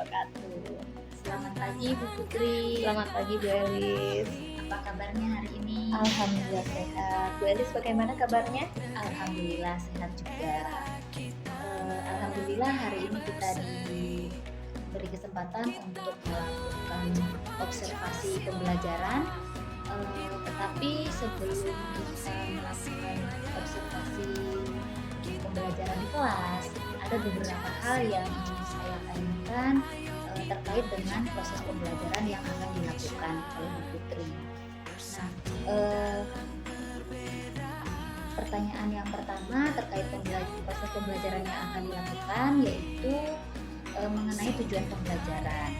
wabarakatuh. Selamat pagi Bu Putri. Selamat pagi Bu Elis. Apa kabarnya hari ini? Alhamdulillah sehat. Bu Elis bagaimana kabarnya? Alhamdulillah sehat juga. Alhamdulillah hari ini kita diberi kesempatan untuk melakukan observasi pembelajaran. Tetapi sebelum kita melakukan observasi pembelajaran di kelas, ada beberapa hal yang ingin saya tanyakan terkait dengan proses pembelajaran yang akan dilakukan oleh Bu Putri. Nah, pertanyaan yang pertama terkait proses pembelajaran yang akan dilakukan yaitu mengenai tujuan pembelajaran.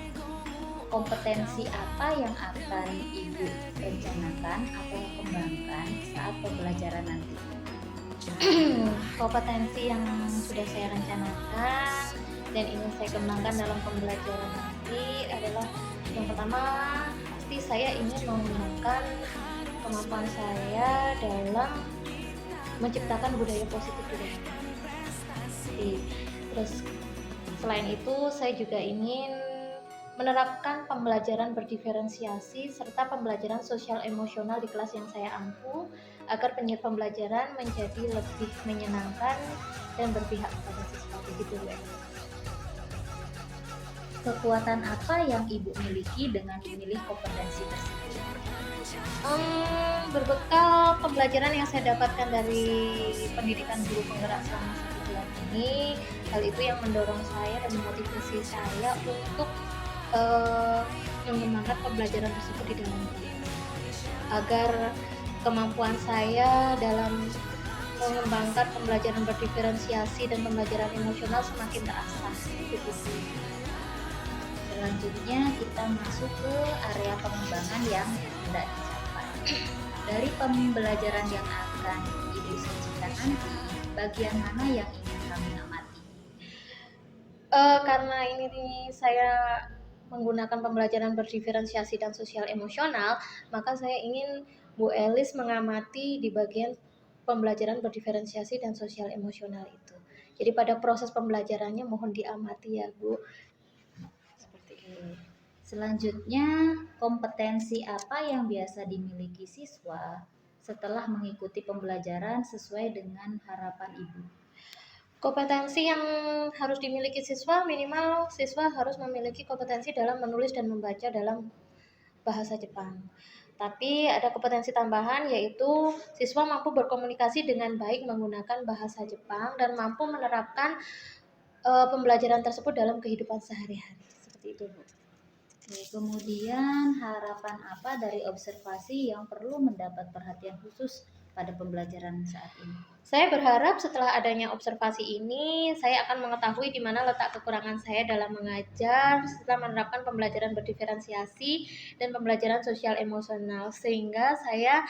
Kompetensi apa yang akan Ibu rencanakan atau kembangkan saat pembelajaran nanti? Kompetensi yang sudah saya rencanakan dan ingin saya kembangkan dalam pembelajaran nanti adalah yang pertama, pasti saya ingin menggunakan kemampuan saya dalam menciptakan budaya positif di dalam. Terus selain itu saya juga ingin menerapkan pembelajaran berdiferensiasi serta pembelajaran sosial emosional di kelas yang saya ampu agar pembelajaran menjadi lebih menyenangkan dan berpihak kepada siswa. Begitu ya. Kekuatan apa yang Ibu miliki dengan memilih kompetensi tersebut? Berbekal pembelajaran yang saya dapatkan dari pendidikan guru penggerak selama 1 bulan ini, hal itu yang mendorong saya dan memotivasi saya untuk mengembangkan pembelajaran tersebut di dalam kelas agar kemampuan saya dalam mengembangkan pembelajaran berdiferensiasi dan pembelajaran emosional semakin terasah. Begitu. Selanjutnya kita masuk ke area pengembangan yang hendak dicapai. Dari pembelajaran yang akan Ibu sajikan nanti, bagian mana yang ingin kami amati? Karena ini saya menggunakan pembelajaran berdiferensiasi dan sosial emosional, maka saya ingin Bu Elis mengamati di bagian pembelajaran berdiferensiasi dan sosial emosional itu. Jadi pada proses pembelajarannya mohon diamati ya Bu. Seperti itu. Selanjutnya, kompetensi apa yang biasa dimiliki siswa setelah mengikuti pembelajaran sesuai dengan harapan Ibu? Kompetensi yang harus dimiliki siswa, minimal siswa harus memiliki kompetensi dalam menulis dan membaca dalam bahasa Jepang. Tapi ada kompetensi tambahan yaitu siswa mampu berkomunikasi dengan baik menggunakan bahasa Jepang dan mampu menerapkan pembelajaran tersebut dalam kehidupan sehari-hari. Seperti itu, Bu. Oke, kemudian harapan apa dari observasi yang perlu mendapat perhatian khusus pada pembelajaran saat ini? Saya berharap setelah adanya observasi ini, saya akan mengetahui di mana letak kekurangan saya dalam mengajar setelah menerapkan pembelajaran berdiferensiasi dan pembelajaran sosial emosional, sehingga saya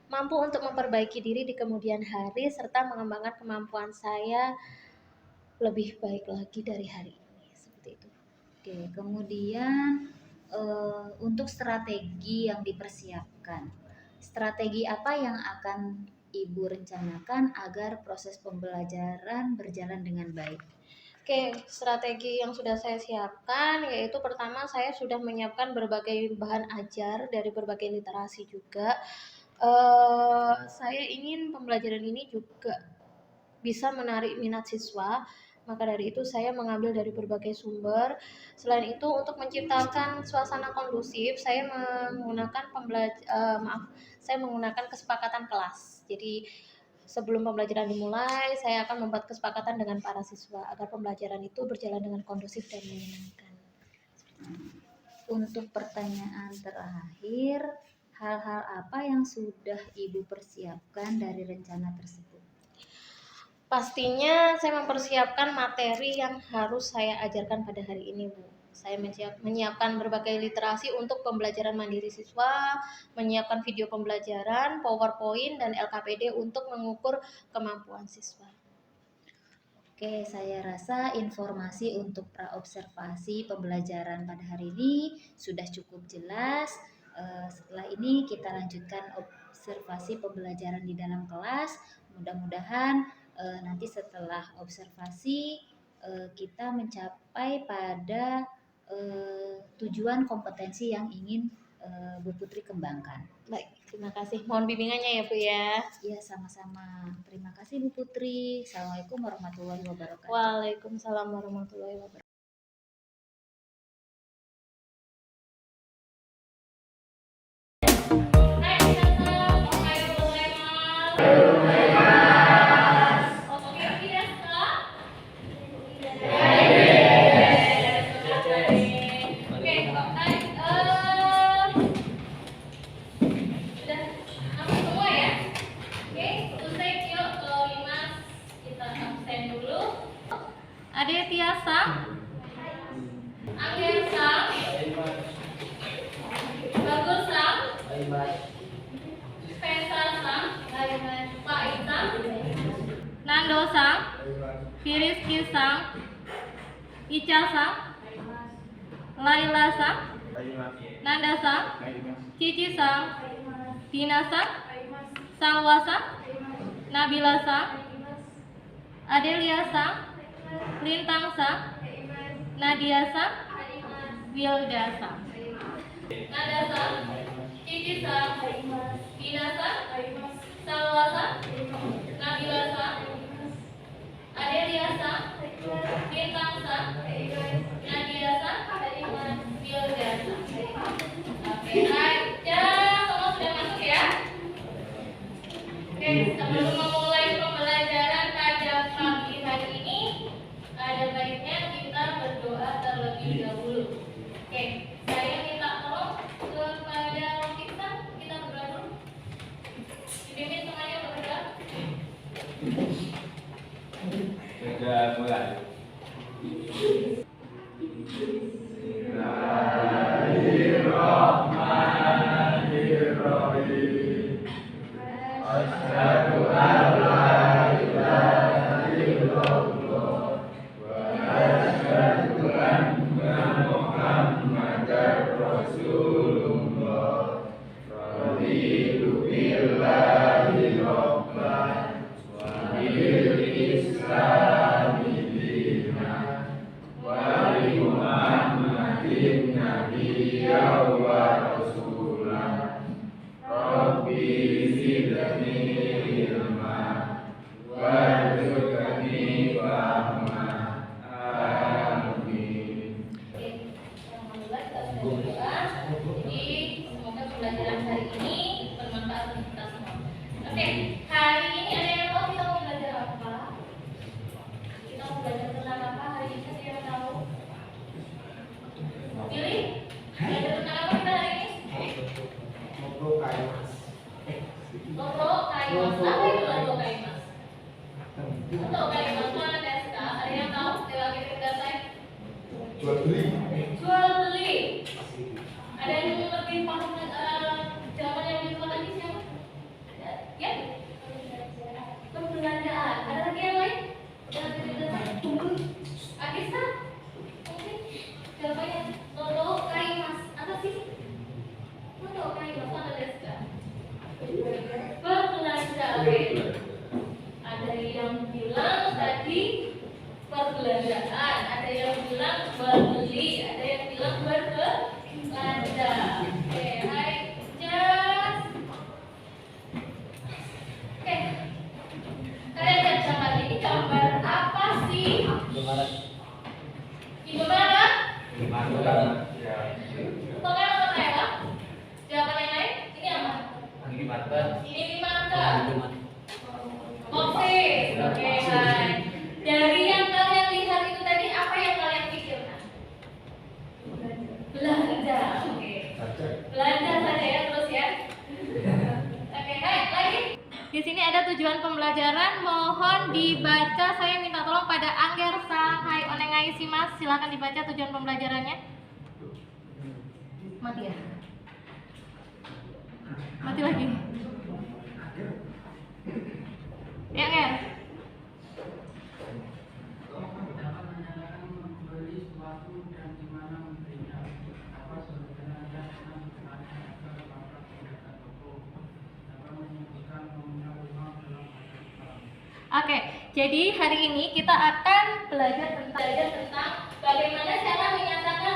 mampu untuk memperbaiki diri di kemudian hari serta mengembangkan kemampuan saya lebih baik lagi dari hari ini. Seperti itu. Oke, kemudian untuk strategi yang dipersiapkan, strategi apa yang akan Ibu rencanakan agar proses pembelajaran berjalan dengan baik? Oke, strategi yang sudah saya siapkan yaitu pertama saya sudah menyiapkan berbagai bahan ajar dari berbagai literasi juga. Saya ingin pembelajaran ini juga bisa menarik minat siswa, maka dari itu saya mengambil dari berbagai sumber. Selain itu untuk menciptakan suasana kondusif, saya menggunakan kesepakatan kelas. Jadi sebelum pembelajaran dimulai, saya akan membuat kesepakatan dengan para siswa agar pembelajaran itu berjalan dengan kondusif dan menyenangkan. Untuk pertanyaan terakhir, hal-hal apa yang sudah Ibu persiapkan dari rencana tersebut? Pastinya saya mempersiapkan materi yang harus saya ajarkan pada hari ini, Bu. Saya menyiapkan berbagai literasi untuk pembelajaran mandiri siswa, menyiapkan video pembelajaran, PowerPoint, dan LKPD untuk mengukur kemampuan siswa. Oke, saya rasa informasi untuk praobservasi pembelajaran pada hari ini sudah cukup jelas. Setelah ini kita lanjutkan observasi pembelajaran di dalam kelas. Mudah-mudahan nanti setelah observasi kita mencapai pada tujuan kompetensi yang ingin Bu Putri kembangkan. Baik, terima kasih. Mohon bimbingannya ya Bu ya. Iya, sama-sama. Terima kasih Bu Putri. Assalamualaikum warahmatullahi wabarakatuh. Waalaikumsalam warahmatullahi wabarakatuh. Ade Tiasa, Angger Sang, Bagus Sang, Pesa Sang, Pak Isang, Nando Sang, Firiski Sang, Ica Sang, Laila Sang, Nanda Sang, Cici Sang, Dina Sang, Salwa Sang, Nabila Sang, Adelia Sang, Lintang Sang, Nadia Sang, Wilda Sang, Nada Sang, Cici Sang, Dina Sang, Salwa Sang, Nabila Sang, Adelia Sang, Lintang Sang, Nadia Sang, Wilda Sang. Oke, baik. Ya, semua sudah masuk ya. Oke, sebelum memulai pembelajaran pada pagi hari ini, ada baiknya kita berdoa terlebih dahulu. Oke, saya minta tolong kepada kita berdoa dulu. Dipimpin semuanya berdoa. Sudah mulai. Asyhadu an la ilaha illallah wa asyhadu anna Muhammadar Rasulullah. Raditu billahi rabban wa bil islami dinan wa bi Muhammadin nabiyyan wa rasulan. Rabbi zidni ilma warzuqni fahma. Amin. Alhamdulillah kita sudah berdoa. Jadi semoga pembelajaran hari ini bermanfaat untuk kita semua. Oke, hari ini ada yang tahu kita mau belajar apa? Kita mau belajar tentang apa hari ini? Ada yang tahu? Pilih. Belajar tentang apa kita hari ini? Loro Kaimas. Apa itu Loro Kaimas? Loro Kaimas mana Deska? Ada yang tahu? Coba kita dasar. Jual beli. Jual beli. Ada yang lebih paham jawaban yang lebih kuat lagi siapa? Ya? Perbelanjaan. Ada lagi yang lain? Ada lagi yang lain? Agista? Oke. Jawabannya Loro Kaimas. Apa sih? Loro Kaimas mana Deska? Berbelanja. Oke. Ada yang bilang tadi perbelanjaan, ada yang bilang berbeli, ada yang bilang berbelanja. Oke, hai, just. Oke, kalian lihat gambar ini, gambar apa sih? Indomaret? Total apa saya? Jawaban yang lain? Ini apa? Ini minimarket. Oke, hai. Dari yang kalian lihat itu tadi, apa yang kalian pikirkan? Belanja. Oke. Belanja saja ya terus ya. Oke, hai, lagi. Di sini ada tujuan pembelajaran, mohon dibaca. Saya minta tolong pada Angger Sang, Hai Onengai Simas, silakan dibaca tujuan pembelajarannya. Mati ya? Mati lagi. Ya, Nger. Oke, jadi hari ini kita akan belajar tentang bagaimana cara menyatakan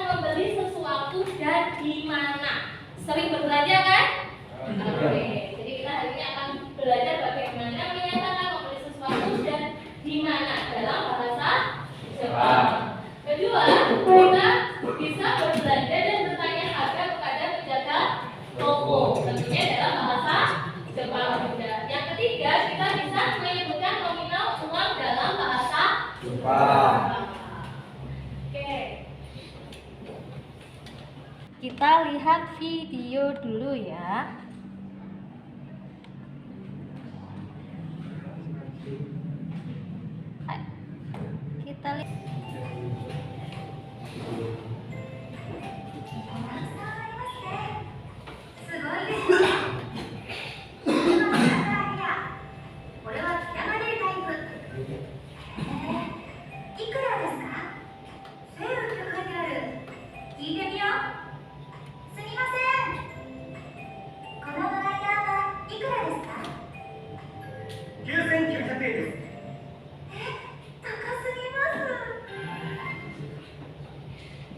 Sering berbelanja kan? Oke, jadi kita hari ini akan belajar bagaimana menyatakan membeli sesuatu dan di mana dalam bahasa Jepang. Kedua, kita bisa berbelanja dan bertanya harga kepada penjaga toko, tentunya dalam bahasa Jepang juga. Yang ketiga, kita bisa menyebutkan nominal uang dalam bahasa Jepang. Oke. Kita lihat video dulu ya. Ayo, kita lihat.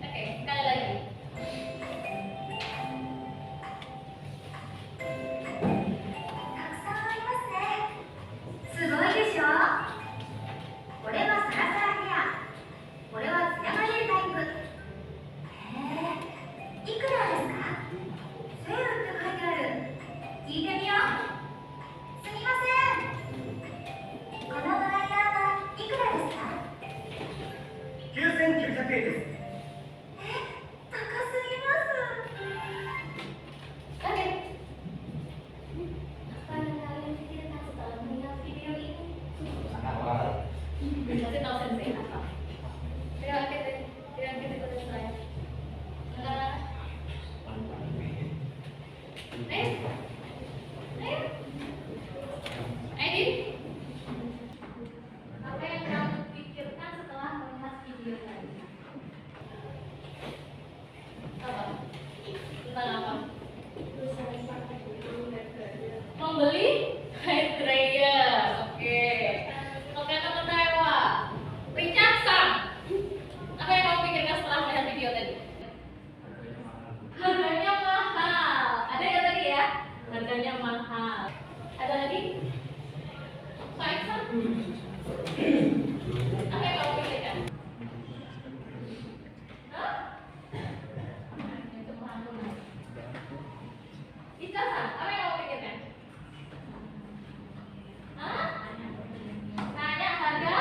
Oke, sekali lagi. Oke. Apa yang kalian pikirkan setelah melihat video ini? Nanti tahu sensei apa? Terima kasih kepada saya. Ayo. Edi. Apa yang kamu pikirkan setelah melihat video tadi? Apa? Tentang apa? Membeli hair dryer. Oke. Oke, teman Taiwa. Richardson. Apa yang kamu pikirkan setelah melihat video tadi? Harganya mahal. Ada yang tadi ya? Harganya mahal. Ada lagi? Pak Iksan? Apa yang kamu pikirkan? Hah? Richardson, apa yang kamu pikirkan? Hah? Tanya harga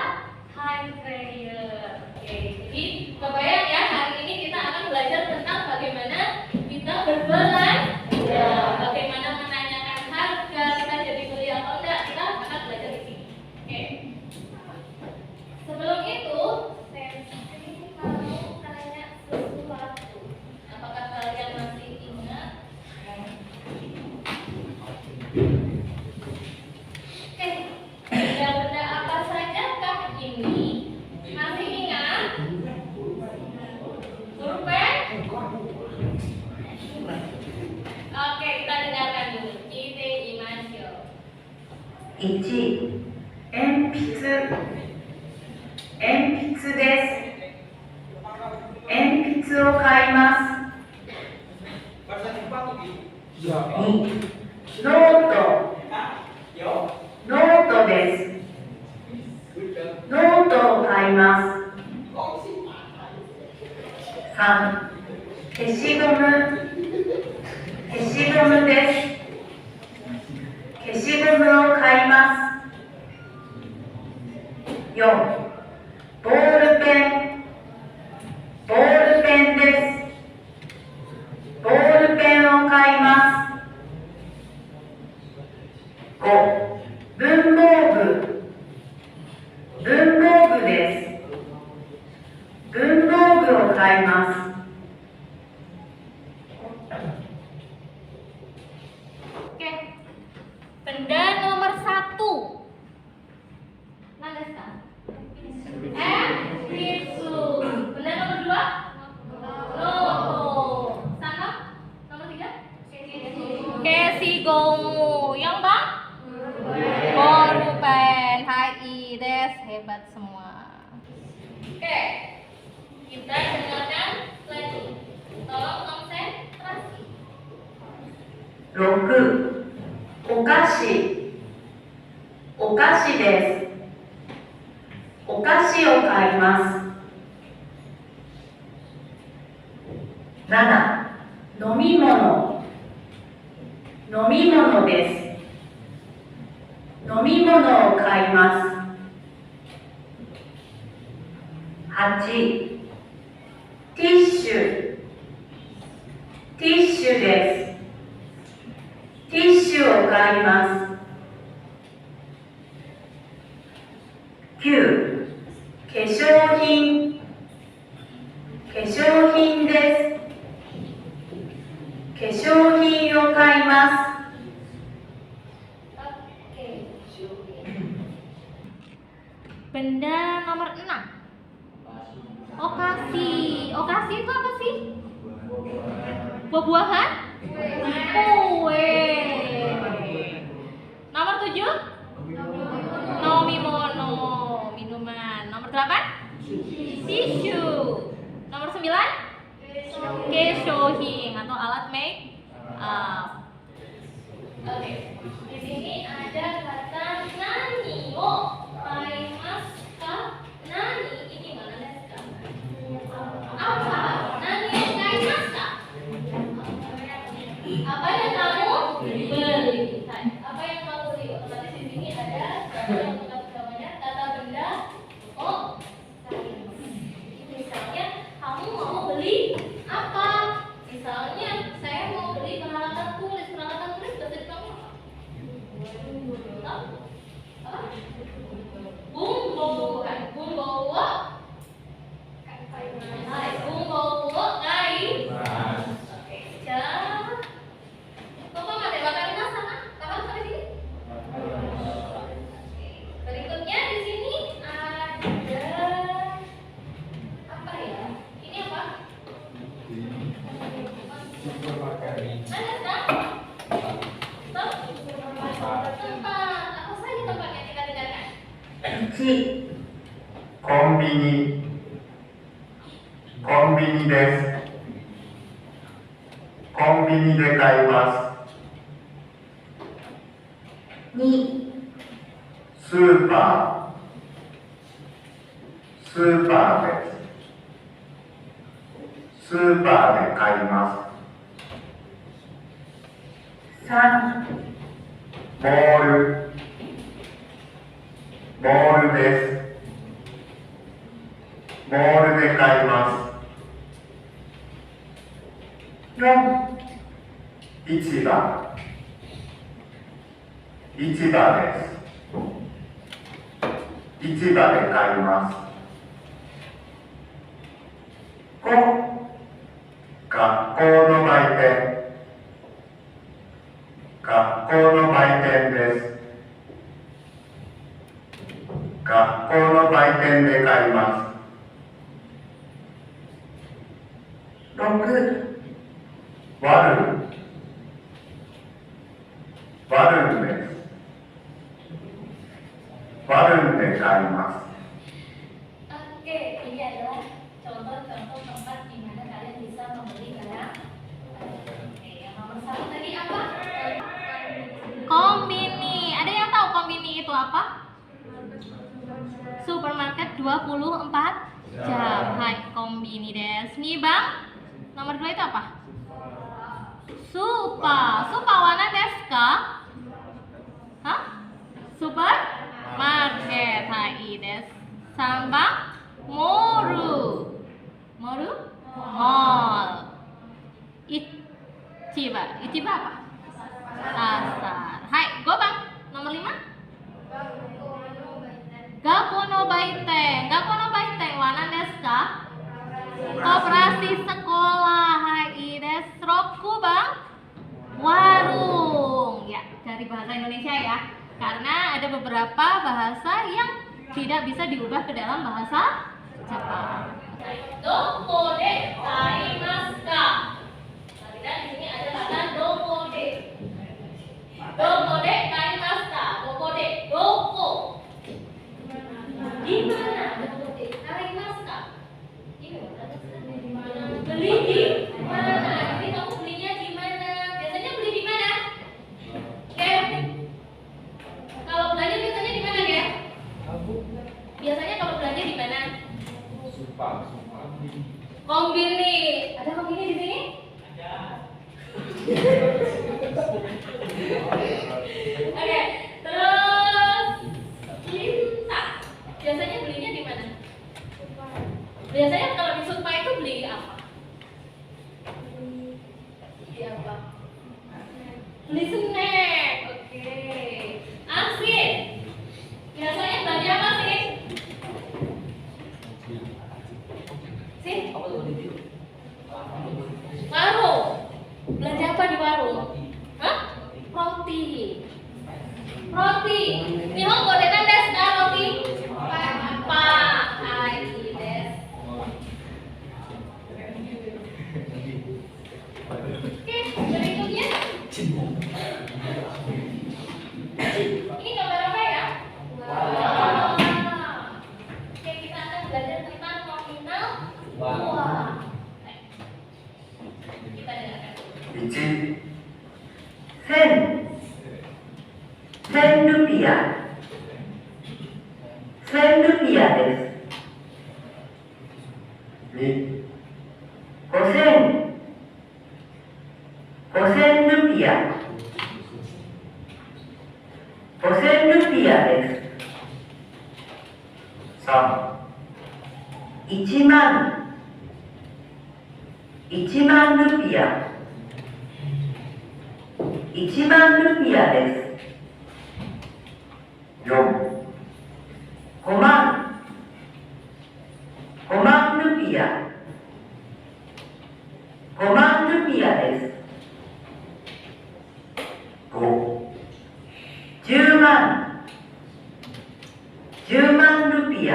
hair dryer. Oke, jadi kebayang ya, hari ini kita akan belajar tentang bagaimana kita berbelanja, bagaimana menanyakan harga, kita jadi beli atau enggak, kita akan belajar di sini. Oke. Sebelum itu, saya mau tanya sesuatu. Apakah kalian masih ingat? Oke, benda-benda apa saja kah ini? Masih ingat? Pulpen? Oke, kita dengarkan dulu. Kita imasyo. 1、鉛筆、鉛筆です。鉛筆を買います。2、ノート、ノートです。ノートを買います。3、消しゴム、消しゴムです。消しゴムを買います。4、ボールペン、ボールペンです。ボールペンを買います。5、文房具、文房具です。文房具を買います。Oke. Benda nomor 1. Nagasa. Tisu. Benda nomor 2. Logo. Sama? Nomor 3. Kesigomu. Yang bang? Pulpen. Hai des. Hebat semua. Oke. Kita dengarkan lagi. Tolong konsentrasi. 6、お菓子、お菓子です。お菓子を買います。7、飲み物、飲み物です。飲み物を買います。8、ティッシュ、ティッシュです。ティッシュを買います。9、化粧品、化粧品です。化粧品を買います。Benda nomor 6. Okasi. Okasi itu apa sih? Buah-buahan? Kue. Nomor 7. Nomimono. Minuman. Nomor 8. Tisu. Nomor 9. Keshohin atau alat make up. Oke. Di sini ada kata nani wo kaimasu ka. Nani ini mana desu ka? Apa? Nani wo kaimasu ka? Apa yang kamu beli? Apa yang kamu beli? Otomatis di sini ada kata yang utamanya kata benda. Oh, misalnya kamu mau beli apa? Misalnya saya mau beli peralatan tulis. Peralatan tulis bahasa Jepang apa? Apa? Bumbo, kan? Bumbo wo. Hai, bumbo wo kai. Oke, jangan. Bapak mati bakal sana. Kapan sampai sini? Oke. Berikutnya di sini ada apa ya? Ini apa? Ada tempat. Tempat. Apa saja tempatnya kita dengarkan? 1、コンビニ、コンビニです。コンビニで買います。2、スーパー、スーパーです。スーパーで買います。 3、ボール、ボールです。ボールで買います。 4、市場、市場です。市場で買います。 5、学校の売店、学校の売店です。学校の売店で買います。 6、ワルン、ワルンです。ワルンで買います。 Oke, ini adalah contoh-contoh tempat di mana kalian bisa membeli barang. Oke, yang nomor 1 tadi apa? Kombini. Ada yang tahu kombini itu apa? Supermarket 24 jam. Hai, kombini desu. Nih, Bang. Nomor 2 itu apa? Supa. Supa wana desu ka? Hah? Supermarket. Hai, desu. Samba moru. Moru? Mall. Ichiba. Ichiba apa? Pasar. Hai, go Bang. Nomor 5. Gakko no baiten. Gakko no baiten wana desu ka? Koperasi sekolah. Hai, desu. Roku Bang. Warung. Ya, dari bahasa Indonesia ya. Karena ada beberapa bahasa yang tidak bisa diubah ke dalam bahasa Jepang. Doko de kaimasu ka? Dan di sini ada kata doko de. Doko de kaimasu ka? Doko de. Doko. Di mana? Doko de kaimasu ka? Beli di mana? Jadi kamu belinya di mana? Biasanya beli di mana? Oke, terus Cinta. Biasanya belinya di mana? Biasanya kalau di Sukma itu beli apa? Beli apa? Beli snack. Oke. Asin. Biasanya belanja apa sih? Sih? Warung. Belanja apa di warung? Hah? Roti. Roti. Nihongo desu desu roti? Apa? Ai desu. Oke, berikutnya. Ini gambar apa ya? Wow. Oke, kita akan belajar tentang nominal uang. Kita dengarkan. 1000ルピア1000ルピアです。2、 5000ルピア5000ルピアです。 3、 1万ルピア1万ルピアです。 4、 5万ルピア5万ルピアです。 5、 10万ルピア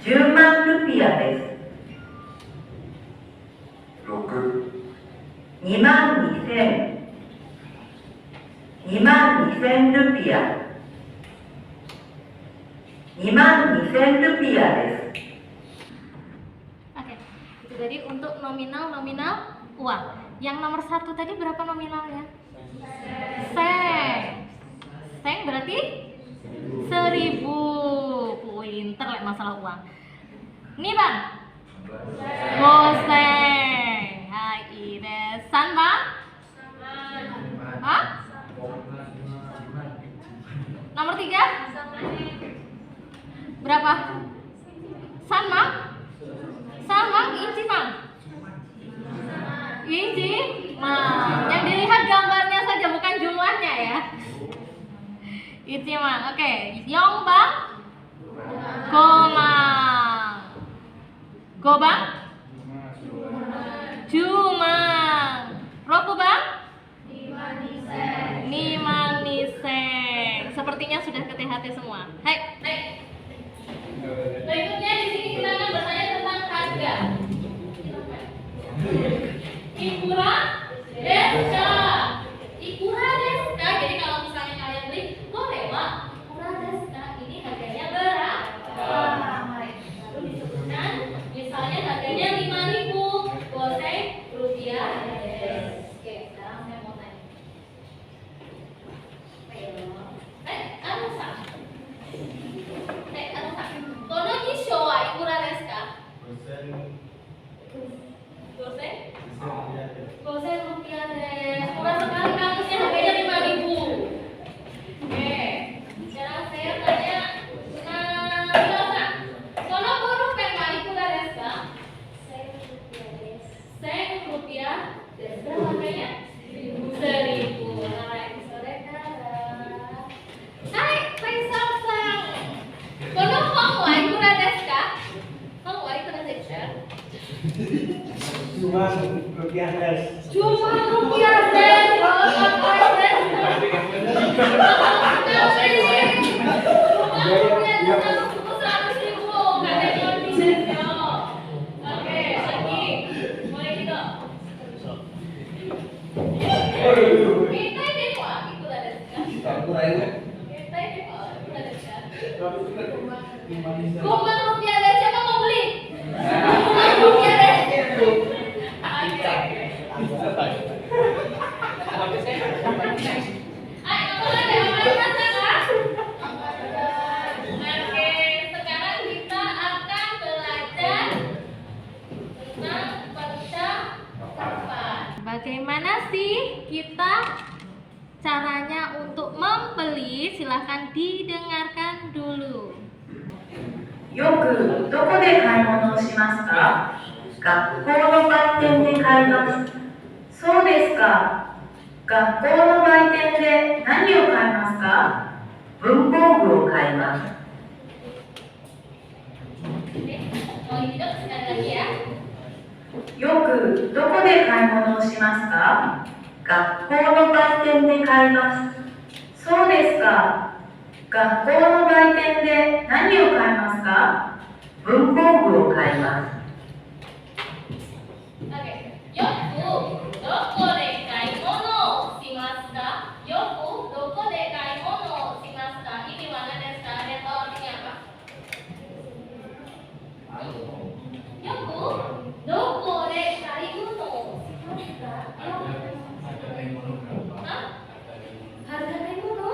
10万ルピアです。 6、 2万2000ルピア2万2000ルピアです。 Oke, itu tadi untuk nominal uang. Yang nomor 1 tadi berapa nominalnya? Seng berarti 1000. Pinter lah masalah uang. Nih bang, goseng. Hai Ines, san bang? Hah? Nomor 3? Berapa? San bang? San bang, inci bang? Inci? Yang dilihat gambarnya saja, bukan jumlahnya ya. Inci bang, oke. Yong bang? Gomang. Go bang? Jumang. Roku bang? Nimang niseng. Sepertinya sudah ke THT semua. Hai. Berikutnya di sini kita akan bertanya tentang harga. Ikura desu. Ikura desu. Jadi kalau misalnya kalian beli, boleh pak. Ikura desu. Ini harganya berapa? Lalu disebutkan, misalnya harganya 5.000. Goseng rupiah. Oke, sekarang saya mau tanya. Anusa. Kono nisho wa ikura desu ka? 5000 rupiah deh. Murah sekali kamusnya, harganya 5.000. Oke, sekarang saya tanya. Kono borupen wa ikura desu ka? 1000 rupiah. Berapa harganya? 1.000. Hai, Faisal-san. Kono hong wa ikura desu ka? Hong wa ikura desu ka? Cuma rupiah des. Cuma rupiah des. Oke, lagi. Mulai gitu. Kita ini wah, ikura desu ka? Kita ini wah, ikura desu ka? 5 rupiah deh, siapa mau beli? 5 rupiah deh. Ayo, kamu ada yang mau masak kan? bagaimana sih kita caranya untuk membeli? Silahkan didengarkan dulu. よくどこで買い物をしますか？学校の売店で買います。そうですか。学校の売店で何を買いますか？文房具を買います。 Mau hidup sekali lagi ya. よくどこで買い物をしますか？学校の売店で買います。そうですか。学校の売店で何を買いますか？文房具を買います。 Oke. Yoku, doko de kaimono shimasu ka? Yoku, doko de kaimono shimasu ka? Ini mana desu ka? Ada yang tahu artinya apa? Yoku, doko de kaimono shimasu ka? Hah? Harga kaimono?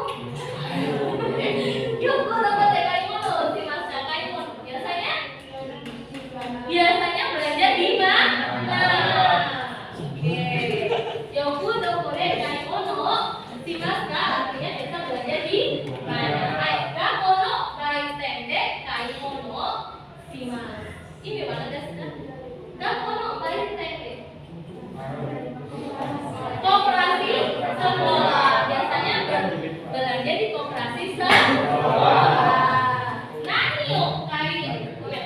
Yoku, doko de kaimono shimasu ka? Kaimono. Biasanya belanja di mana? Oke. Yoku doko de kaimono shimasu ka? Artinya biasa belanja di mana? Hai, gakko no baiten de kaimono shimasu. Ini mana desu ka? Gakko no baiten de. Koperasi sekolah. Biasanya belanja di koperasi sekolah. Nani yo kaimono?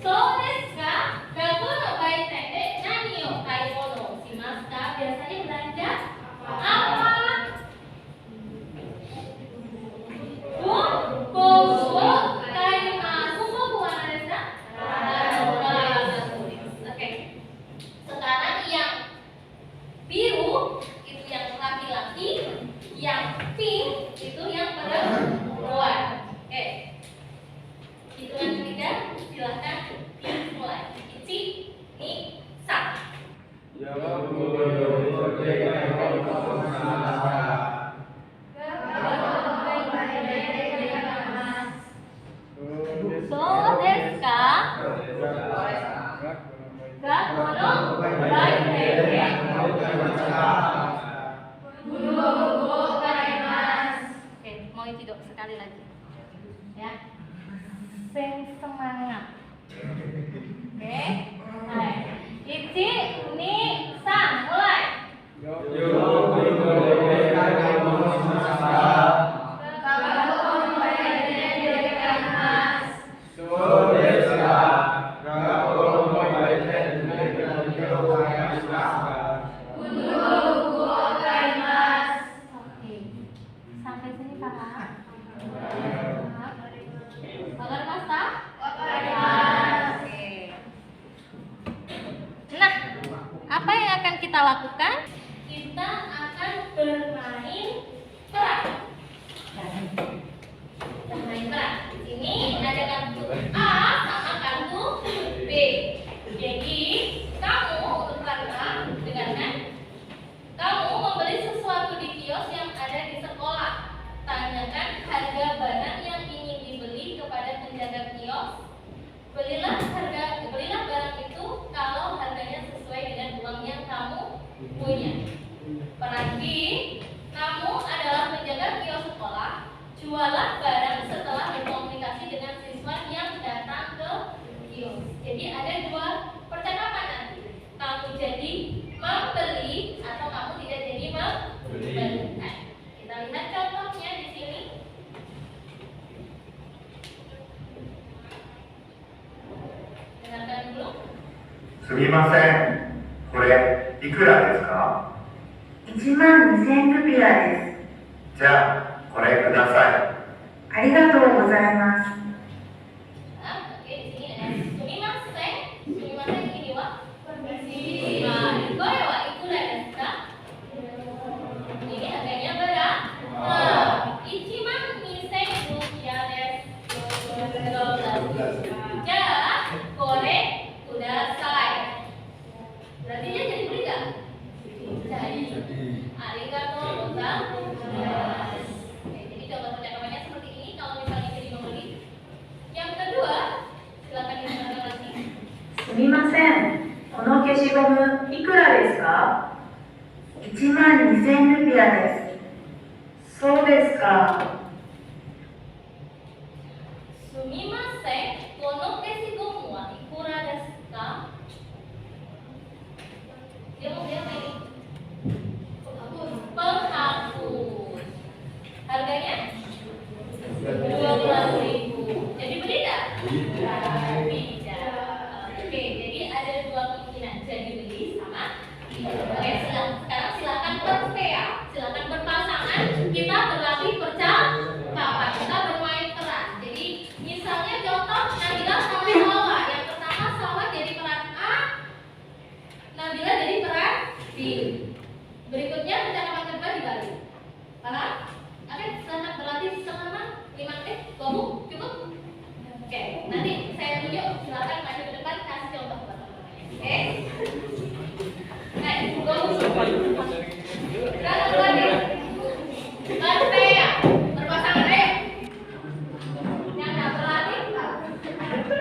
So desu ka? Gakko no baiten de nani yo kaimono shimasu ka? Biasanya belanja apa? Bunboku kaimasu. Bunboku mana desu ka? Oke. Sekarang yang biru itu yang laki-laki, yang pink itu yang perempuan. Oke. Hitungan ketiga, silahkan dimulai. Ichi, ni, sa. So desu ka? Gakko no baiten de Oke, mau hidup sekali lagi. Ya. Sing semangat. Oke. Hai. Ichi, ni, san, mulai. Oke. Sampai sini paham? Wakarimashita? Oke. Nah, apa yang akan kita lakukan? Kita akan bermain perak. Bermain perak. Di sini ada kartu A sama kartu B. Jadi, kamu untuk kartu dengarkan. Kamu membeli sesuatu di kios yang ada di sekolah. Tanyakan harga barang yang ingin dibeli kepada penjaga kios. Belilah barang itu kalau harganya sesuai dengan uang yang kamu punya. Perhati, kamu adalah penjaga kios sekolah. Jualah barang setelah berkomunikasi dengan siswa yang datang ke kios. Jadi ada dua percakapan nanti. Kamu jadi membeli atau kamu tidak jadi membeli. Nah, kita lihat contohnya di sini. Dengarkan dulu. すみません。これいくらですか？ 12,000 ルピアです。じゃあこれくださありがとうございます。 Nah, oke, di sini ada sumimasen. Sumimasen ini wa permisi. Nah, ikoe wa ikura desu ka? Ini harganya berapa? 12,000 rupiah desu. 12. Ja, kore kudasai. Berarti dia jadi beli nggak? Jadi. Arigatou gozaimasu. Oke, jadi contoh percakapannya seperti ini kalau misalnya jadi membeli. Yang kedua, silakan didengarkan lagi. すみません。この消しゴムいくらですか？ 12,000ルピアです。そうですか。Sumimasen, kono desu gomu wa ikura desu ka? Dia mau apa ini? Penghapus. Harganya 12.000. Jadi beli tak? Tidak. Oke, jadi ada dua kemungkinan. Jadi beli sama tidak. Oke, sekarang silakan berpea. Silakan berpasangan. Kita berlatih percakapan. Kita bermain peran. Jadi misalnya contoh Nabila sama Salwa. Yang pertama Salwa jadi peran A, Nabila jadi peran B. Berikutnya percakapan kedua dibalik. Paham? Oke, selamat berlatih selama 5 menit. Kamu cukup? Oke, nanti saya tunjuk. Silakan maju ke depan kasih contoh buat teman-teman. Oke? Kamu silakan berlatih. Berpea, berpasangan ayo. Yang nggak berlatih, ada temannya.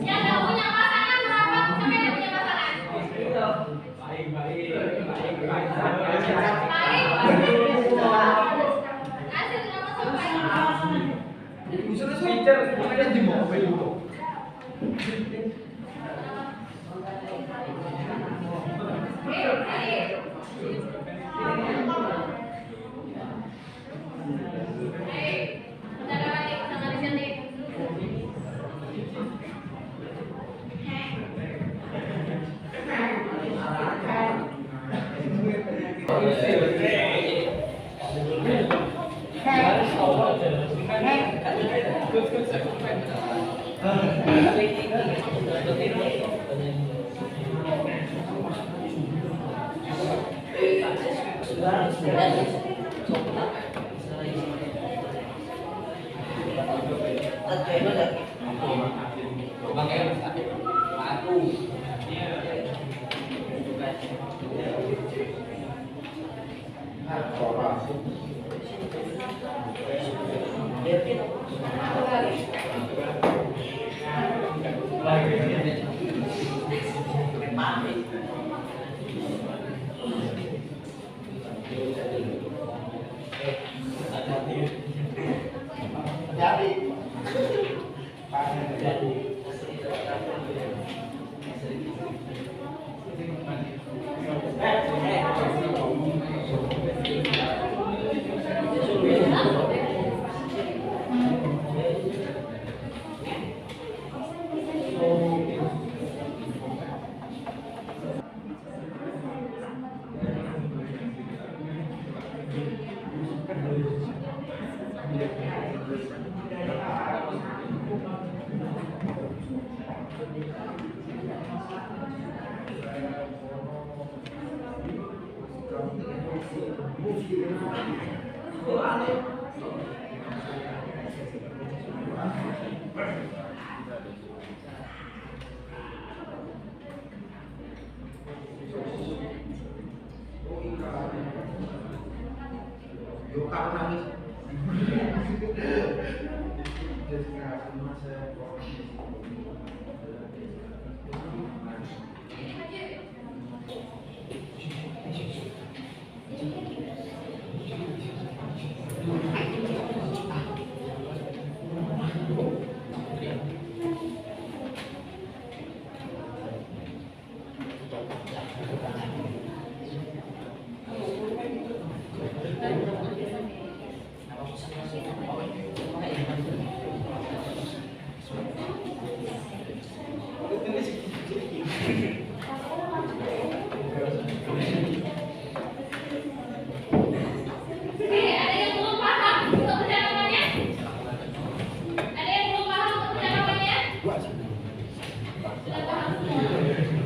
Yang nggak punya pasangan berapa? Siapa yang punya pasangan? Baik.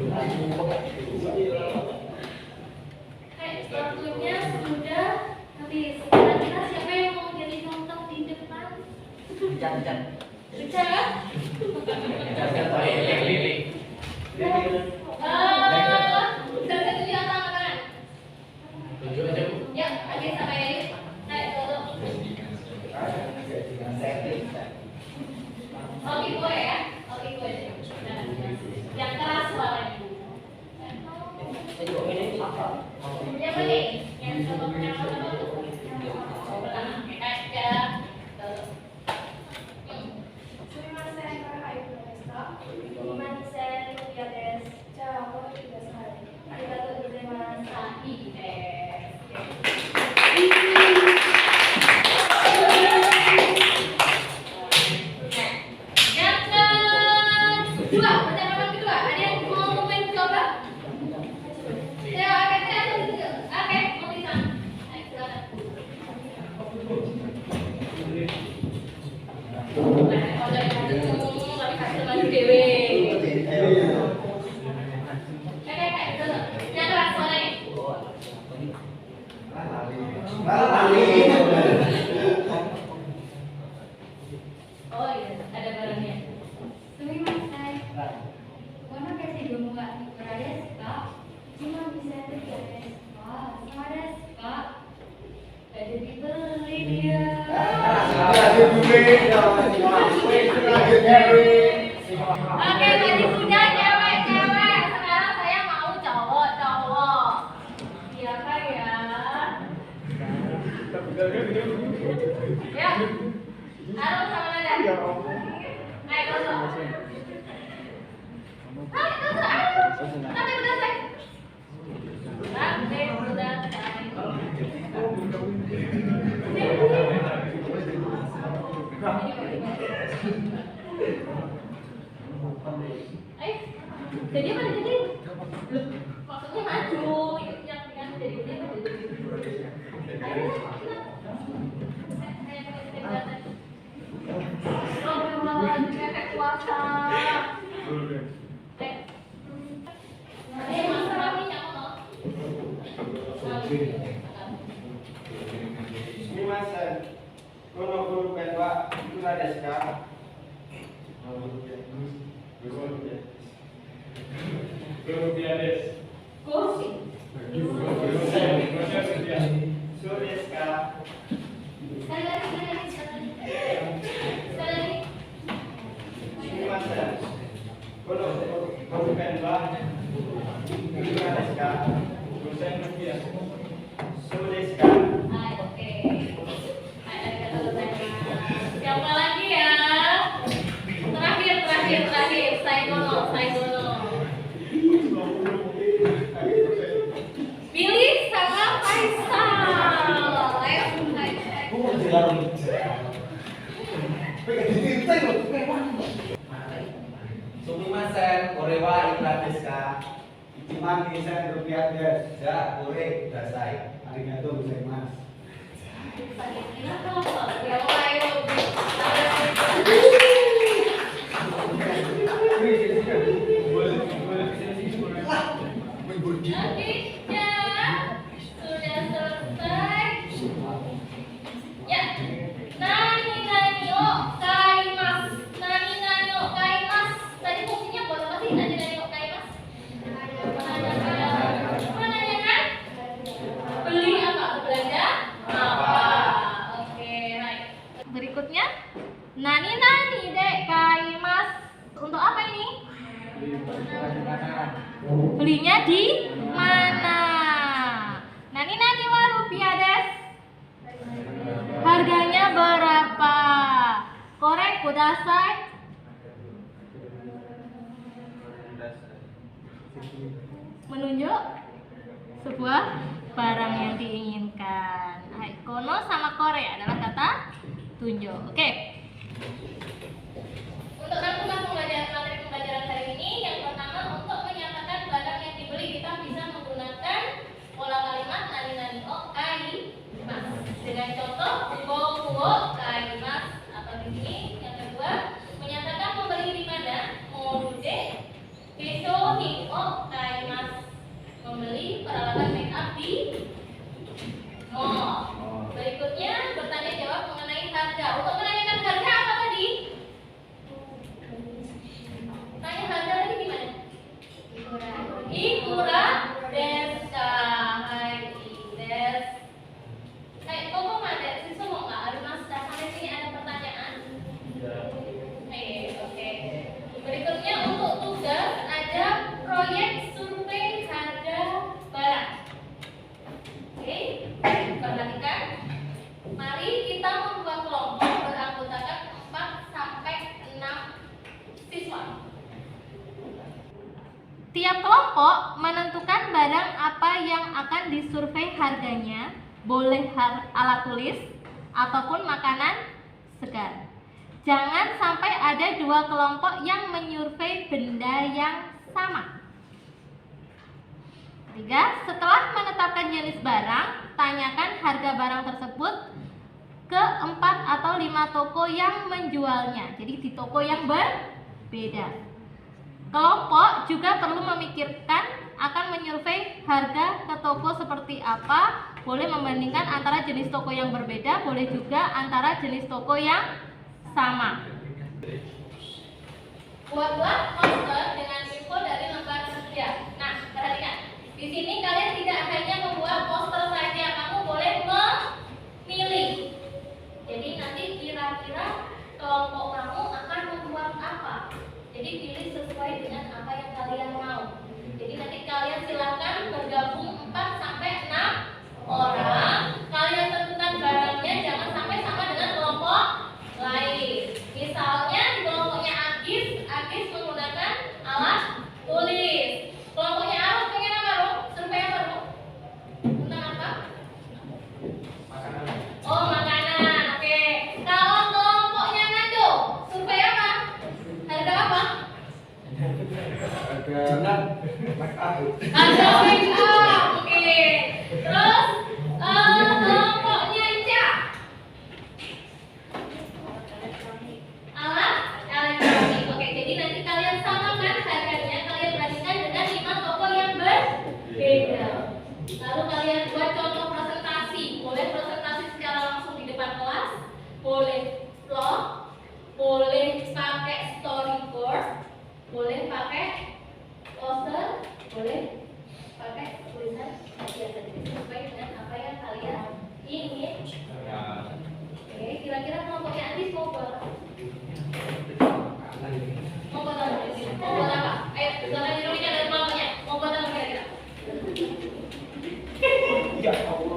Hasil berapa Waktunya sudah praktis. Kira-kira siapa yang mau jadi contoh di depan? Bicara? Satu di atas kanan. Ya, aja sampai ini. Naik dulu. Oke, gue ya. Oke, gue. Yang keras suaranya. Yang mana? Yang pertama. Oh, pertama. Aja. Kedua, percakapan kedua. Ada yang mau komen coba? Ya, oke, mau bisa. Ayo, silakan. Oh, dari tadi ngomong, tapi kasih lagi dewe. Dulu. Yang keras suaranya. Oh iya, ada barangnya. Sumimasen. Kono kasi gumawa ni Parades ka. Cuma bisa terjadi. Sama desu ka. Ada dibeli dia. Oke, tadi sudah cewek-cewek. Sekarang saya mau cowok-cowok. Siapa ya? Ya. Harus sama Nada. Ayo, masuk. Nanti udah selesai. Jadi apa jadi? Maksudnya maju, yang jadi dia apa jadi? Ayo. Efek kuasa. Sumimasen. Kono guru penwa ikura desu ka? Guru piades. Kursi. So desu ka? Sekali lagi. Sumimasen. Kono guru penwa ikura desu ka? So desu ka? Oke. Siapa lagi ya? Terakhir. Saya gono. Billy sama Faisal. Ayo. Sumimasen, korewa ikura desu ka? Ichiman nisan rupiah desu. Ja, kore kudasai. Arigatou gozaimasu. Sudah selesai. Ya, nani o kaimasu. Tadi fungsinya buat apa sih nani o kaimasu? Menanyakan beli apa? Belanja apa? Oke, baik. Berikutnya nani de kaimasu. Untuk apa ini? Belinya di mana? Nani wa rupiah desu. Harganya berapa? Korek kudasai. Menunjuk sebuah barang yang diinginkan. Kono sama kore adalah kata tunjuk. Oke. Untuk rangkuman materi pembelajaran hari ini, yang pertama untuk menyatakan barang yang dibeli kita bisa menggunakan pola kalimat nani o kaimasu dengan contoh kubo kaimasu atau di sini. Yang kedua, menyatakan membeli di mana, morude keshohin o kaimasu, membeli peralatan make up di mall. Kelompok menentukan barang apa yang akan disurvei harganya, boleh alat tulis ataupun makanan segar. Jangan sampai ada dua kelompok yang menyurvei benda yang sama. Ketiga, setelah menetapkan jenis barang, tanyakan harga barang tersebut ke 4 atau 5 toko yang menjualnya. Jadi di toko yang berbeda. Kelompok juga perlu memikirkan akan menyurvei harga ke toko seperti apa. Boleh membandingkan antara jenis toko yang berbeda, boleh juga antara jenis toko yang sama. Buat-buat poster dengan info dari lembar kerja. Nah, perhatikan. Di sini kalian tidak hanya membuat poster saja, kamu boleh memilih. Jadi nanti kira-kira kelompok kamu akan membuat apa? Jadi pilih sesuai dengan apa yang kalian mau. Jadi nanti kalian silakan bergabung 4 sampai 6 orang. Kalian tentukan barangnya jangan sampai sama dengan kelompok lain. Misalnya di kelompoknya Agis menggunakan alat tulis. Kelompoknya Aruf pengen apa, Ru? Survei apa, Ru? Tentang apa? Oh, makanan. Oke. Kalau kelompoknya Nando, survei apa? Harga apa? Harga make up. Harga make up. Oke. Terus kelompoknya Ica. Alat elektronik. Oke, jadi nanti kalian samakan harganya, kalian bandingkan dengan 5 toko yang berbeda. Lalu kalian buat contoh presentasi. Boleh presentasi secara langsung di depan kelas, boleh vlog, boleh pakai storyboard, boleh pakai poster, boleh pakai tulisan biasa, jadi sesuai dengan apa yang kalian ingin. Oke, kira-kira kelompoknya Andis mau buat apa? Mau buat apa? Mau buat apa? Ayo, silakan Indonesia dari kelompoknya. Mau buat apa kira-kira?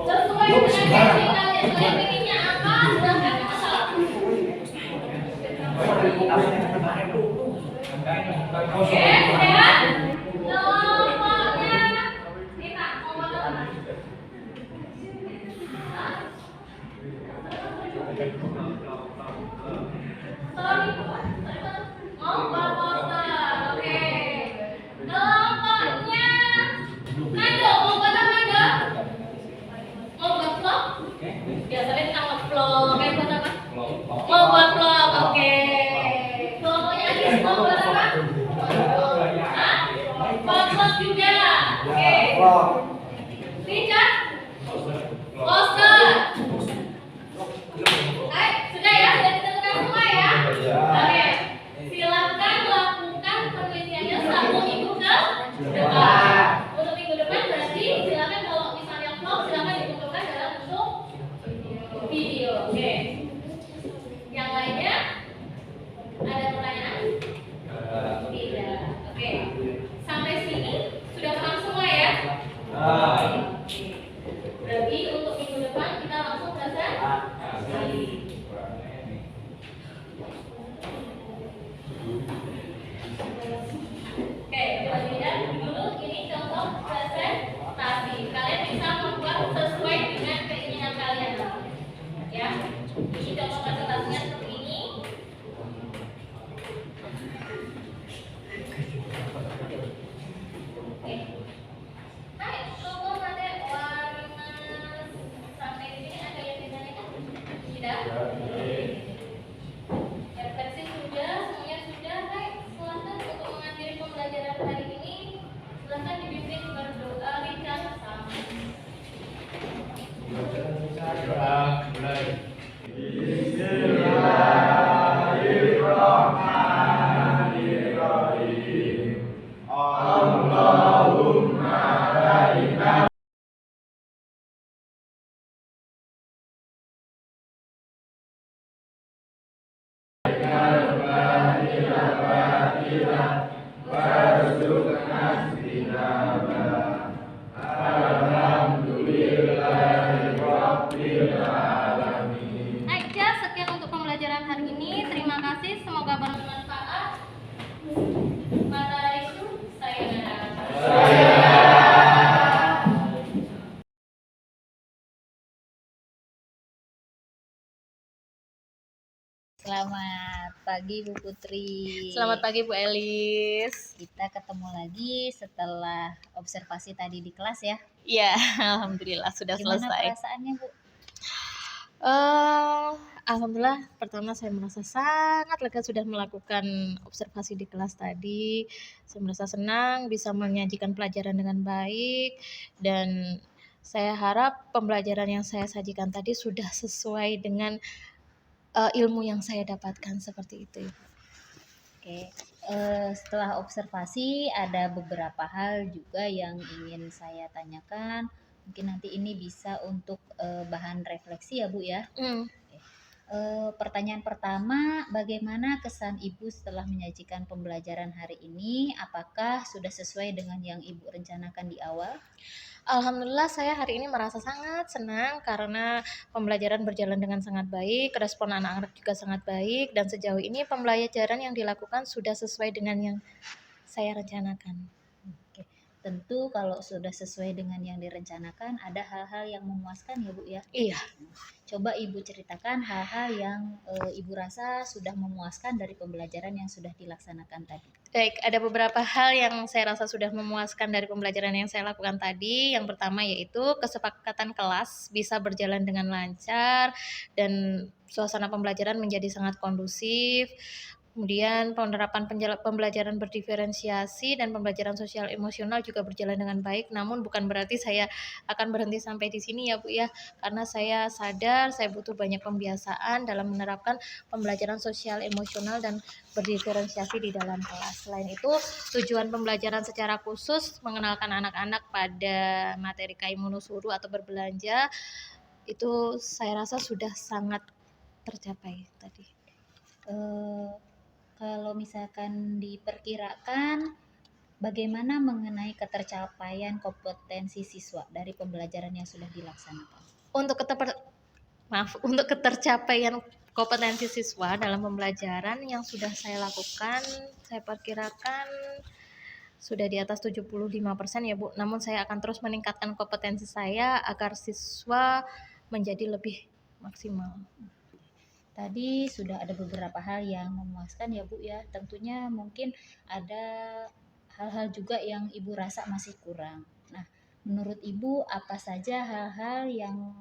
Sesuai dengan versi kalian. Kalian pengennya apa? Silahkan masalah. Oke, sehat? Kelompoknya Nita, mau buat apa? Hah? Storyboard? Mau buat poster? Oke. Kelompoknya Nando, mau buat apa, Nando? Mau buat vlog? Biasanya kita nge-vlog, kayak buat apa? Mau buat vlog, oke. Kelompoknya Agis mau buat apa? Hah? Buat vlog juga, oke. Richard? Poster? Hai, sudah ya? Sudah ditentukan semua ya? Oke. Silakan lakukan penelitiannya satu minggu ke depan. Untuk minggu depan berarti silakan kalau misalnya vlog silakan dikumpulkan dalam bentuk video. Oke. Yang lainnya ada pertanyaan? Tidak. Oke. Sampai sini sudah paham semua ya? Oke. Berarti untuk minggu depan kita langsung presentasi. Oke, kita lihat dulu ini contoh presentasi. Kalian bisa membuat sesuai dengan keinginan kalian. Ya. Ini contoh presentasinya seperti ini. Oke. Hai, tunggu nanti warna sampai di sini ada yang ditanyakan? Tidak? Refleksi sudah, semuanya sudah. Hai, silakan untuk mengakhiri pembelajaran hari ini. Silakan dibimbing berdoa ringan sama. Alhamdulillahirabbil alamin. Selamat pagi Bu Putri. Selamat pagi Bu Elis. Kita ketemu lagi setelah observasi tadi di kelas ya. Iya, alhamdulillah sudah Gimana selesai. perasaannya Bu? Alhamdulillah, pertama saya merasa sangat lega sudah melakukan observasi di kelas tadi. Saya merasa senang bisa menyajikan pelajaran dengan baik, dan saya harap pembelajaran yang saya sajikan tadi sudah sesuai dengan ilmu yang saya dapatkan, seperti itu. Oke, setelah observasi ada beberapa hal juga yang ingin saya tanyakan. Mungkin nanti ini bisa untuk bahan refleksi ya Bu ya. Pertanyaan pertama, bagaimana kesan Ibu setelah menyajikan pembelajaran hari ini? Apakah sudah sesuai dengan yang Ibu rencanakan di awal? Alhamdulillah saya hari ini merasa sangat senang karena pembelajaran berjalan dengan sangat baik, respon anak-anak juga sangat baik, dan sejauh ini pembelajaran yang dilakukan sudah sesuai dengan yang saya rencanakan. Oke, tentu kalau sudah sesuai dengan yang direncanakan ada hal-hal yang memuaskan ya Bu ya. Iya. Coba Ibu ceritakan hal-hal yang Ibu rasa sudah memuaskan dari pembelajaran yang sudah dilaksanakan tadi. Baik, ada beberapa hal yang saya rasa sudah memuaskan dari pembelajaran yang saya lakukan tadi. Yang pertama yaitu kesepakatan kelas bisa berjalan dengan lancar dan suasana pembelajaran menjadi sangat kondusif. Kemudian penerapan pembelajaran berdiferensiasi dan pembelajaran sosial emosional juga berjalan dengan baik. Namun bukan berarti saya akan berhenti sampai di sini ya Bu ya, karena saya sadar saya butuh banyak pembiasaan dalam menerapkan pembelajaran sosial emosional dan berdiferensiasi di dalam kelas. Selain itu, tujuan pembelajaran secara khusus mengenalkan anak-anak pada materi Kaimonusuru atau berbelanja itu saya rasa sudah sangat tercapai tadi. Kalau misalkan diperkirakan, bagaimana mengenai ketercapaian kompetensi siswa dari pembelajaran yang sudah dilaksanakan? Untuk ketercapaian kompetensi siswa dalam pembelajaran yang sudah saya lakukan, saya perkirakan sudah di atas 75% ya Bu. Namun saya akan terus meningkatkan kompetensi saya agar siswa menjadi lebih maksimal. Tadi sudah ada beberapa hal yang memuaskan ya Bu ya. Tentunya mungkin ada hal-hal juga yang Ibu rasa masih kurang. Nah, menurut Ibu apa saja hal-hal yang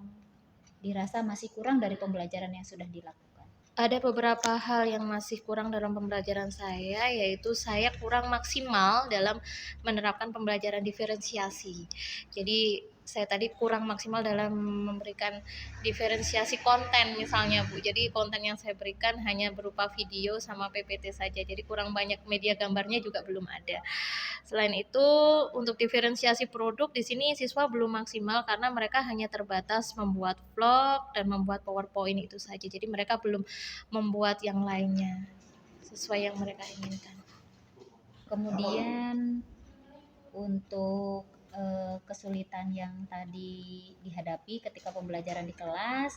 dirasa masih kurang dari pembelajaran yang sudah dilakukan? Ada beberapa hal yang masih kurang dalam pembelajaran saya, yaitu saya kurang maksimal dalam menerapkan pembelajaran diferensiasi. Jadi saya tadi kurang maksimal dalam memberikan diferensiasi konten misalnya Bu. Jadi konten yang saya berikan hanya berupa video sama PPT saja. Jadi kurang banyak media gambarnya juga belum ada. Selain itu, untuk diferensiasi produk di sini siswa belum maksimal karena mereka hanya terbatas membuat vlog dan membuat PowerPoint itu saja. Jadi mereka belum membuat yang lainnya sesuai yang mereka inginkan. Kemudian untuk kesulitan yang tadi dihadapi ketika pembelajaran di kelas,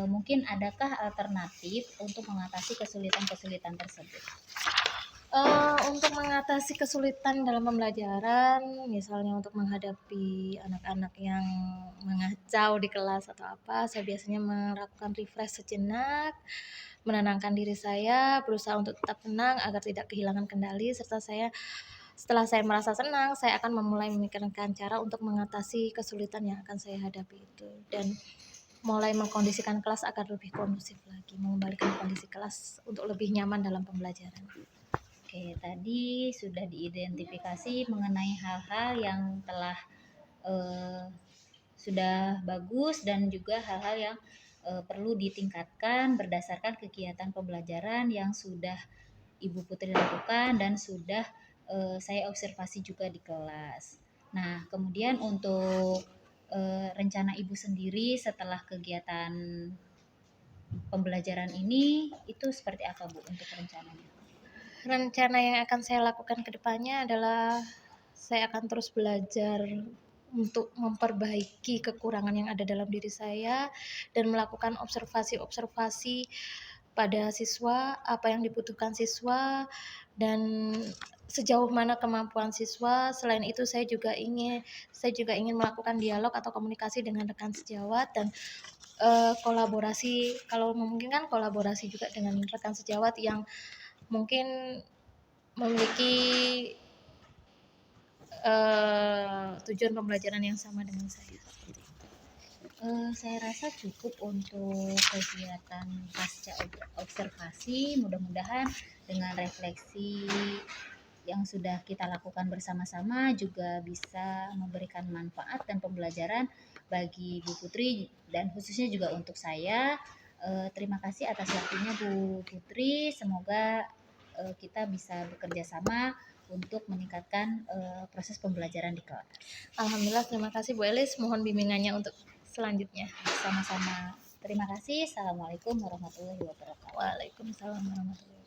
mungkin adakah alternatif untuk mengatasi kesulitan-kesulitan tersebut? Untuk mengatasi kesulitan dalam pembelajaran, misalnya untuk menghadapi anak-anak yang mengacau di kelas atau apa, saya biasanya melakukan refresh sejenak, menenangkan diri saya, berusaha untuk tetap tenang agar tidak kehilangan kendali, serta setelah saya merasa senang, saya akan memulai memikirkan cara untuk mengatasi kesulitan yang akan saya hadapi itu, dan mulai mengkondisikan kelas agar lebih kondusif lagi, mengembalikan kondisi kelas untuk lebih nyaman dalam pembelajaran. Oke, tadi sudah diidentifikasi mengenai hal-hal yang telah sudah bagus dan juga hal-hal yang perlu ditingkatkan berdasarkan kegiatan pembelajaran yang sudah Ibu Putri lakukan dan sudah saya observasi juga di kelas. Nah, kemudian untuk rencana Ibu sendiri setelah kegiatan pembelajaran ini itu seperti apa Bu untuk rencananya? Rencana yang akan saya lakukan ke depannya adalah saya akan terus belajar untuk memperbaiki kekurangan yang ada dalam diri saya dan melakukan observasi-observasi pada siswa, apa yang dibutuhkan siswa, dan sejauh mana kemampuan siswa. Selain itu saya juga ingin melakukan dialog atau komunikasi dengan rekan sejawat dan kolaborasi, kalau memungkinkan kolaborasi juga dengan rekan sejawat yang mungkin memiliki tujuan pembelajaran yang sama dengan saya. Saya rasa cukup untuk kegiatan pasca observasi. Mudah-mudahan dengan refleksi yang sudah kita lakukan bersama-sama juga bisa memberikan manfaat dan pembelajaran bagi Bu Putri dan khususnya juga untuk saya. Terima kasih atas waktunya Bu Putri. Semoga kita bisa bekerja sama untuk meningkatkan proses pembelajaran di kelas. Alhamdulillah, terima kasih Bu Elis. Mohon bimbingannya untuk selanjutnya. Sama-sama. Terima kasih. Assalamualaikum warahmatullahi wabarakatuh. Waalaikumsalam warahmatullahi wabarakatuh.